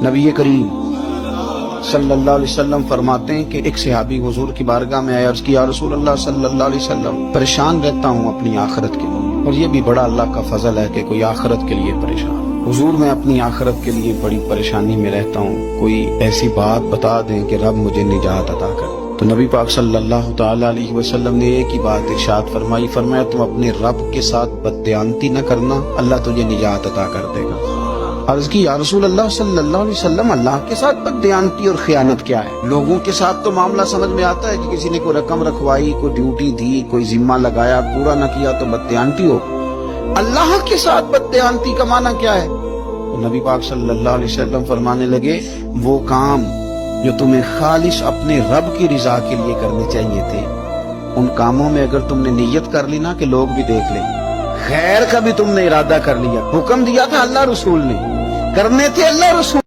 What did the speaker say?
نبی کریم صلی اللہ علیہ وسلم فرماتے ہیں کہ ایک صحابی حضور کی بارگاہ میں آیا، عرض کی یا رسول اللہ صلی اللہ علیہ وسلم پریشان رہتا ہوں اپنی آخرت کے لیے، اور یہ بھی بڑا اللہ کا فضل ہے کہ کوئی آخرت کے لیے پریشان۔ حضور میں اپنی آخرت کے لیے بڑی پریشانی میں رہتا ہوں، کوئی ایسی بات بتا دیں کہ رب مجھے نجات عطا کر۔ تو نبی پاک صلی اللہ تعالی علیہ وسلم نے ایک ہی بات ارشاد فرمائی، فرمایا تم اپنے رب کے ساتھ بددیانتی نہ کرنا، اللہ تجھے نجات عطا کر دے گا۔ عرض کی یا رسول اللہ صلی اللہ علیہ وسلم اللہ کے ساتھ بددیانتی اور خیانت کیا ہے؟ لوگوں کے ساتھ تو معاملہ سمجھ میں آتا ہے کہ کسی نے کوئی رقم رکھوائی، کوئی ڈیوٹی دی، کوئی ذمہ لگایا، پورا نہ کیا تو بددیانتی ہو۔ اللہ کے ساتھ بددیانتی کا معنی کیا ہے؟ تو نبی پاک صلی اللہ علیہ وسلم فرمانے لگے وہ کام جو تمہیں خالص اپنے رب کی رضا کے لیے کرنے چاہیے تھے، ان کاموں میں اگر تم نے نیت کر لی نا کہ لوگ بھی دیکھ لیں، خیر کا بھی تم نے ارادہ کر لیا، حکم دیا تھا اللہ رسول نے، کرنے تھے اللہ رسول